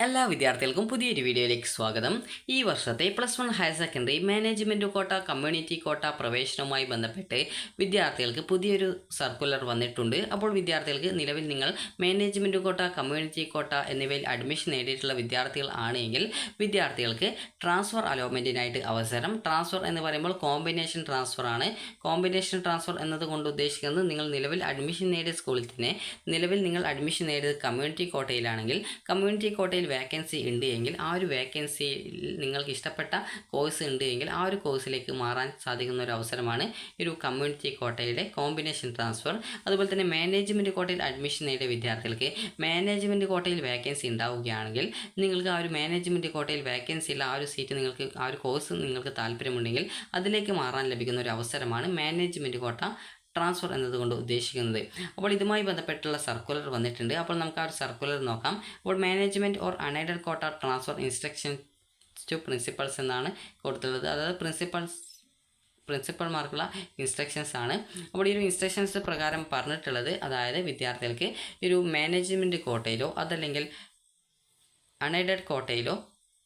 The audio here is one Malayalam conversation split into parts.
എല്ലാ വിദ്യാർത്ഥികൾക്കും പുതിയൊരു വീഡിയോയിലേക്ക് സ്വാഗതം. ഈ വർഷത്തെ +1 ഹയർ സെക്കൻഡറി മാനേജ്മെൻറ്റ് കോട്ട, കമ്മ്യൂണിറ്റി കോട്ട പ്രവേശനവുമായി ബന്ധപ്പെട്ട് വിദ്യാർത്ഥികൾക്ക് പുതിയൊരു സർക്കുലർ വന്നിട്ടുണ്ട്. അപ്പോൾ വിദ്യാർത്ഥികൾക്ക് നിലവിൽ നിങ്ങൾ മാനേജ്മെൻറ്റ് കോട്ട, കമ്മ്യൂണിറ്റി കോട്ട എന്നിവയിൽ അഡ്മിഷൻ നേടിയിട്ടുള്ള വിദ്യാർത്ഥികൾ ആണെങ്കിൽ വിദ്യാർത്ഥികൾക്ക് ട്രാൻസ്ഫർ അലോട്ട്മെൻറ്റിനായിട്ട് അവസരം. ട്രാൻസ്ഫർ എന്ന് പറയുമ്പോൾ കോമ്പിനേഷൻ ട്രാൻസ്ഫർ ആണ്. കോമ്പിനേഷൻ ട്രാൻസ്ഫർ എന്നതുകൊണ്ട് ഉദ്ദേശിക്കുന്നത് നിങ്ങൾ നിലവിൽ അഡ്മിഷൻ നേടിയ സ്കൂളിൽ തന്നെ നിലവിൽ നിങ്ങൾ അഡ്മിഷൻ നേടിയത് കമ്മ്യൂണിറ്റി കോട്ടയിലാണെങ്കിൽ കമ്മ്യൂണിറ്റി കോട്ടയിൽ വേക്കൻസി ഉണ്ട് എങ്കിൽ ആ ഒരു വേക്കൻസിയിൽ നിങ്ങൾക്ക് ഇഷ്ടപ്പെട്ട കോഴ്സ് ഉണ്ട് എങ്കിൽ ആ ഒരു കോഴ്സിലേക്ക് മാറാൻ സാധിക്കുന്ന ഒരു അവസരമാണ് ഒരു കമ്മ്യൂണിറ്റി കോട്ടയുടെ കോമ്പിനേഷൻ ട്രാൻസ്ഫർ. അതുപോലെ തന്നെ മാനേജ്മെൻറ്റ് കോട്ടയിൽ അഡ്മിഷൻ നേടിയ വിദ്യാർത്ഥികൾക്ക് മാനേജ്മെൻറ്റ് കോട്ടയിൽ വേക്കൻസി ഉണ്ടാവുകയാണെങ്കിൽ നിങ്ങൾക്ക് ആ ഒരു മാനേജ്മെൻറ്റ് കോട്ടയിൽ വേക്കൻസി ഉള്ള ആ ഒരു സീറ്റ് നിങ്ങൾക്ക് ആ ഒരു കോഴ്സ് നിങ്ങൾക്ക് താല്പര്യമുണ്ടെങ്കിൽ അതിലേക്ക് മാറാൻ ലഭിക്കുന്ന ഒരു അവസരമാണ് മാനേജ്മെൻറ്റ് കോട്ട ട്രാൻസ്ഫർ എന്നതുകൊണ്ട് ഉദ്ദേശിക്കുന്നത്. അപ്പോൾ ഇതുമായി ബന്ധപ്പെട്ടുള്ള സർക്കുലർ വന്നിട്ടുണ്ട്. അപ്പോൾ നമുക്ക് ആ ഒരു സർക്കുലർ നോക്കാം. അപ്പോൾ മാനേജ്മെൻറ്റ് ഓർ അൺഎയ്ഡഡ് കോട്ട ട്രാൻസ്ഫർ ഇൻസ്ട്രക്ഷൻ ടു പ്രിൻസിപ്പൾസ് എന്നാണ് കൊടുത്തുള്ളത്. അതായത് പ്രിൻസിപ്പൾമാർക്കുള്ള ഇൻസ്ട്രക്ഷൻസ് ആണ്. അപ്പോൾ ഈ ഒരു ഇൻസ്ട്രക്ഷൻസ് പ്രകാരം പറഞ്ഞിട്ടുള്ളത് അതായത് വിദ്യാർത്ഥികൾക്ക് ഒരു മാനേജ്മെൻറ്റ് കോട്ടയിലോ അതല്ലെങ്കിൽ അൺഎയ്ഡഡ് കോട്ടയിലോ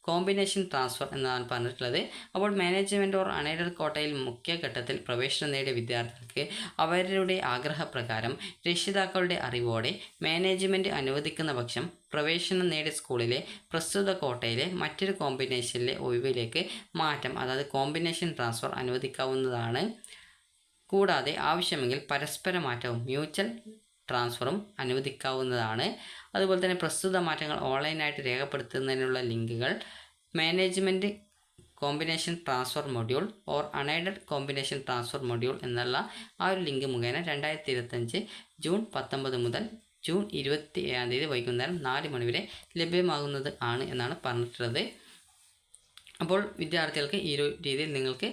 കോമ്പിനേഷൻ ട്രാൻസ്ഫർ എന്നാണ് പറഞ്ഞിട്ടുള്ളത്. അപ്പോൾ മാനേജ്മെൻറ്റ് ഓർ അൺഎയ്ഡഡ് കോട്ടയിൽ മുഖ്യഘട്ടത്തിൽ പ്രവേശനം നേടിയ വിദ്യാർത്ഥികൾക്ക് അവരുടെ ആഗ്രഹപ്രകാരം രക്ഷിതാക്കളുടെ അറിവോടെ മാനേജ്മെൻറ്റ് അനുവദിക്കുന്ന പക്ഷം പ്രവേശനം നേടിയ സ്കൂളിലെ പ്രസ്തുത കോട്ടയിലെ മറ്റൊരു കോമ്പിനേഷനിലെ ഒഴിവിലേക്ക് മാറ്റം, അതായത് കോമ്പിനേഷൻ ട്രാൻസ്ഫർ അനുവദിക്കാവുന്നതാണ്. കൂടാതെ ആവശ്യമെങ്കിൽ പരസ്പര മാറ്റവും മ്യൂച്വൽ ട്രാൻസ്ഫറും അനുവദിക്കാവുന്നതാണ്. അതുപോലെ തന്നെ പ്രസ്തുത മാറ്റങ്ങൾ ഓൺലൈനായിട്ട് രേഖപ്പെടുത്തുന്നതിനുള്ള ലിങ്കുകൾ management combination transfer module or unaided combination transfer module എന്നുള്ള ആ ഒരു ലിങ്ക് മുഖേന 2025 ജൂൺ 19 മുതൽ ജൂൺ 27 വൈകുന്നേരം 4 മണി വരെ ലഭ്യമാകുന്നത് ആണ് എന്നാണ് പറഞ്ഞിട്ടുള്ളത്. അപ്പോൾ വിദ്യാർത്ഥികൾക്ക് ഈ ഒരു രീതിയിൽ നിങ്ങൾക്ക്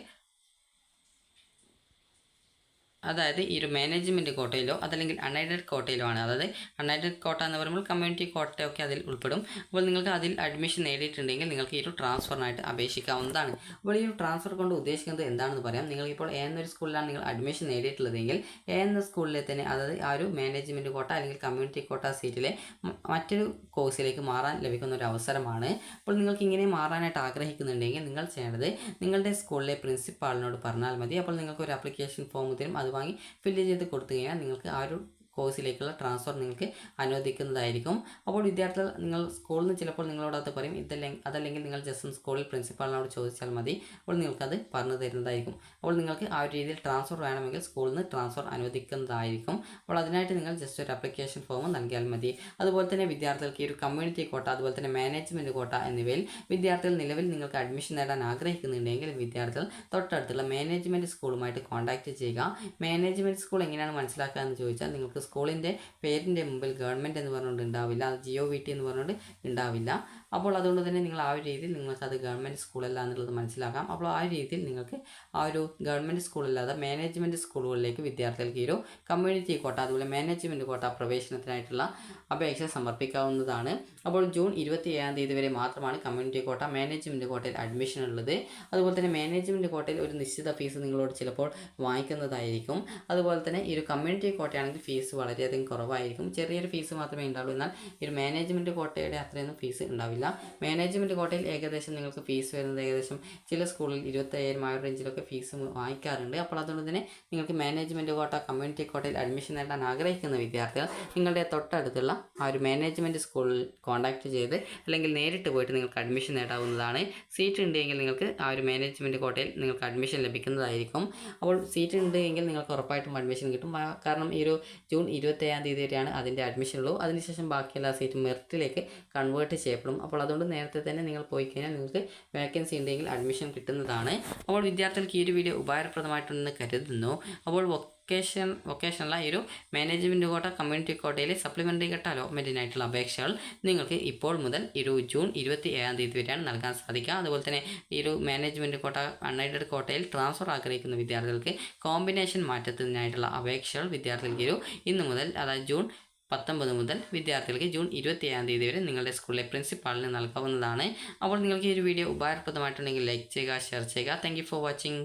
അതായത് ഈ ഒരു മാനേജ്മെൻറ്റ് കോട്ടയിലോ അതല്ലെങ്കിൽ അൺഎയ്ഡഡ് കോട്ടയിലോ ആണ്. അതായത് അൺഎയ്ഡഡ് കോട്ട എന്ന് പറയുമ്പോൾ കമ്മ്യൂണിറ്റി കോട്ടയൊക്കെ അതിൽ ഉൾപ്പെടും. അപ്പോൾ നിങ്ങൾക്ക് അതിൽ അഡ്മിഷൻ നേടിയിട്ടുണ്ടെങ്കിൽ നിങ്ങൾക്ക് ഈ ഒരു ട്രാൻസ്ഫറിനായിട്ട് അപേക്ഷിക്കാവുന്നതാണ്. അപ്പോൾ ഈ ഒരു ട്രാൻസ്ഫർ കൊണ്ട് ഉദ്ദേശിക്കുന്നത് എന്താണെന്ന് പറയാം. നിങ്ങളിപ്പോൾ എന്നൊരു സ്കൂളിലാണ് നിങ്ങൾ അഡ്മിഷൻ നേടിയിട്ടുള്ളതെങ്കിൽ എന്ന സ്കൂളിലെ തന്നെ അതായത് ആ ഒരു മാനേജ്മെൻറ്റ് കോട്ട അല്ലെങ്കിൽ കമ്മ്യൂണിറ്റി കോട്ട സീറ്റിലെ മറ്റൊരു കോഴ്സിലേക്ക് മാറാൻ ലഭിക്കുന്ന ഒരു അവസരമാണ്. അപ്പോൾ നിങ്ങൾക്ക് ഇങ്ങനെ മാറാനായിട്ട് ആഗ്രഹിക്കുന്നുണ്ടെങ്കിൽ നിങ്ങൾ ചെയ്യേണ്ടത് നിങ്ങളുടെ സ്കൂളിലെ പ്രിൻസിപ്പാളിനോട് പറഞ്ഞാൽ മതി. അപ്പോൾ നിങ്ങൾക്ക് ഒരു ആപ്ലിക്കേഷൻ ഫോം തരും. അത് വാങ്ങി ഫില്ല് ചെയ്ത് കൊടുത്തു കഴിഞ്ഞാൽ നിങ്ങൾക്ക് ആ ഒരു കോഴ്സിലേക്കുള്ള ട്രാൻസ്ഫർ നിങ്ങൾക്ക് അനുവദിക്കുന്നതായിരിക്കും. അപ്പോൾ വിദ്യാർത്ഥികൾ നിങ്ങൾ സ്കൂളിൽ നിന്ന് ചിലപ്പോൾ നിങ്ങളോട് അത് പറയും. അതല്ലെങ്കിൽ നിങ്ങൾ ജസ്റ്റ് സ്കൂളിൽ പ്രിൻസിപ്പാളിനോട് ചോദിച്ചാൽ മതി. അപ്പോൾ നിങ്ങൾക്കത് പറഞ്ഞു തരുന്നതായിരിക്കും. അപ്പോൾ നിങ്ങൾക്ക് ആ ഒരു രീതിയിൽ ട്രാൻസ്ഫർ വേണമെങ്കിൽ സ്കൂളിൽ നിന്ന് ട്രാൻസ്ഫർ അനുവദിക്കുന്നതായിരിക്കും. അപ്പോൾ അതിനായിട്ട് നിങ്ങൾ ജസ്റ്റ് ഒരു ആപ്ലിക്കേഷൻ ഫോം നൽകിയാൽ മതി. അതുപോലെ തന്നെ വിദ്യാർത്ഥികൾക്ക് ഈ ഒരു കമ്മ്യൂണിറ്റി കോട്ട അതുപോലെ തന്നെ മാനേജ്മെൻറ്റ് കോട്ട എന്നിവയിൽ വിദ്യാർത്ഥികൾ നിലവിൽ നിങ്ങൾക്ക് അഡ്മിഷൻ നേടാൻ ആഗ്രഹിക്കുന്നുണ്ടെങ്കിൽ വിദ്യാർത്ഥികൾ തൊട്ടടുത്തുള്ള മാനേജ്മെൻറ്റ് സ്കൂളുമായിട്ട് കോൺടാക്റ്റ് ചെയ്യുക. മാനേജ്മെൻറ്റ് സ്കൂൾ എങ്ങനെയാണ് മനസ്സിലാക്കുക എന്ന് ചോദിച്ചാൽ നിങ്ങൾക്ക് സ്കൂളിൻ്റെ പേരിൻ്റെ മുമ്പിൽ ഗവൺമെൻറ് എന്ന് പറഞ്ഞുകൊണ്ട് ഉണ്ടാവില്ല, അത് GOVT എന്ന് പറഞ്ഞുകൊണ്ട് ഉണ്ടാവില്ല. അപ്പോൾ അതുകൊണ്ട് തന്നെ നിങ്ങൾ ആ ഒരു രീതിയിൽ നിങ്ങൾക്കത് ഗവൺമെൻറ് സ്കൂളല്ല എന്നുള്ളത് മനസ്സിലാക്കാം. അപ്പോൾ ആ രീതിയിൽ നിങ്ങൾക്ക് ആ ഒരു ഗവൺമെൻറ് സ്കൂളല്ലാതെ മാനേജ്മെൻറ്റ് സ്കൂളുകളിലേക്ക് വിദ്യാർത്ഥികൾക്ക് ഈ ഒരു കമ്മ്യൂണിറ്റി കോട്ട അതുപോലെ മാനേജ്മെൻറ്റ് കോട്ട പ്രവേശനത്തിനായിട്ടുള്ള അപേക്ഷ സമർപ്പിക്കാവുന്നതാണ്. അപ്പോൾ ജൂൺ 27 വരെ മാത്രമാണ് കമ്മ്യൂണിറ്റി കോട്ട മാനേജ്മെൻറ്റ് കോട്ടയിൽ അഡ്മിഷൻ ഉള്ളത്. അതുപോലെ തന്നെ മാനേജ്മെൻറ്റ് കോട്ടയിൽ ഒരു നിശ്ചിത ഫീസ് നിങ്ങളോട് ചിലപ്പോൾ വാങ്ങിക്കുന്നതായിരിക്കും. അതുപോലെ തന്നെ ഈ ഒരു കമ്മ്യൂണിറ്റി കോട്ടയാണെങ്കിൽ ഫീസ് വളരെയധികം കുറവായിരിക്കും. ചെറിയൊരു ഫീസ് മാത്രമേ ഉണ്ടാവൂ. എന്നാൽ ഈ ഒരു മാനേജ്മെൻറ്റ് കോട്ടയുടെ അത്രയൊന്നും ഫീസ് ഉണ്ടാവില്ല. മാനേജ്മെൻറ്റ് കോട്ടയിൽ ഏകദേശം നിങ്ങൾക്ക് ഫീസ് വരുന്നത് ഏകദേശം ചില സ്കൂളിൽ 25,000 റേഞ്ചിലൊക്കെ ഫീസ് വാങ്ങിക്കാറുണ്ട്. അപ്പോൾ അതുകൊണ്ട് തന്നെ നിങ്ങൾക്ക് മാനേജ്മെൻറ്റ് കോട്ട കമ്മ്യൂണിറ്റി കോട്ടയിൽ അഡ്മിഷൻ നേടാൻ ആഗ്രഹിക്കുന്ന വിദ്യാർത്ഥികൾ നിങ്ങളുടെ തൊട്ടടുത്തുള്ള ആ ഒരു മാനേജ്മെൻറ്റ് സ്കൂളിൽ കോൺടാക്റ്റ് ചെയ്ത് അല്ലെങ്കിൽ നേരിട്ട് പോയിട്ട് നിങ്ങൾക്ക് അഡ്മിഷൻ നേടാവുന്നതാണ്. സീറ്റ് ഉണ്ടെങ്കിൽ നിങ്ങൾക്ക് ആ ഒരു മാനേജ്മെൻറ്റ് കോട്ടയിൽ നിങ്ങൾക്ക് അഡ്മിഷൻ ലഭിക്കുന്നതായിരിക്കും. അപ്പോൾ സീറ്റ് ഉണ്ട് എങ്കിൽ നിങ്ങൾക്ക് ഉറപ്പായിട്ടും അഡ്മിഷൻ കിട്ടും. കാരണം ഈ ഒരു ജൂൺ 27 വരെയാണ് അതിൻ്റെ അഡ്മിഷൻ ഉള്ളൂ. അതിനുശേഷം ബാക്കിയുള്ള സീറ്റ് മെറിറ്റിലേക്ക് കൺവേർട്ട് ചെയ്യപ്പെടും. അപ്പോൾ അതുകൊണ്ട് നേരത്തെ തന്നെ നിങ്ങൾ പോയി കഴിഞ്ഞാൽ നിങ്ങൾക്ക് വേക്കൻസി ഉണ്ടെങ്കിൽ അഡ്മിഷൻ കിട്ടുന്നതാണ്. അപ്പോൾ വിദ്യാർത്ഥികൾക്ക് ഈ ഒരു വീഡിയോ ഉപകാരപ്രദമായിട്ടുണ്ടെന്ന് കരുതുന്നു. അപ്പോൾ വൊക്കേഷനുള്ള ഈ ഒരു മാനേജ്മെൻറ്റ് കോട്ട കമ്മ്യൂണിറ്റി കോട്ടയിലെ സപ്ലിമെൻ്ററി ഘട്ട അലോട്ട്മെൻറ്റിനായിട്ടുള്ള അപേക്ഷകൾ നിങ്ങൾക്ക് ഇപ്പോൾ മുതൽ ഈ ഒരു ജൂൺ 27 വരെയാണ് നൽകാൻ സാധിക്കുക. അതുപോലെ തന്നെ ഈ ഒരു മാനേജ്മെൻറ്റ് കോട്ട അൺഎയ്ഡഡ് കോട്ടയിൽ ട്രാൻസ്ഫർ ആഗ്രഹിക്കുന്ന വിദ്യാർത്ഥികൾക്ക് കോമ്പിനേഷൻ മാറ്റത്തിനായിട്ടുള്ള അപേക്ഷകൾ വിദ്യാർത്ഥികൾക്ക് ഇന്ന് മുതൽ അതായത് ജൂൺ 19 മുതൽ വിദ്യാർത്ഥികൾക്ക് ജൂൺ 27 വരെ നിങ്ങളുടെ സ്കൂളിലെ പ്രിൻസിപ്പാളിന് നൽകാവുന്നതാണ്. അപ്പോൾ നിങ്ങൾക്ക് ഈ ഒരു വീഡിയോ ഉപകാരപ്രദമായിട്ടുണ്ടെങ്കിൽ ലൈക്ക് ചെയ്യുക, ഷെയർ ചെയ്യുക. Thank you for watching.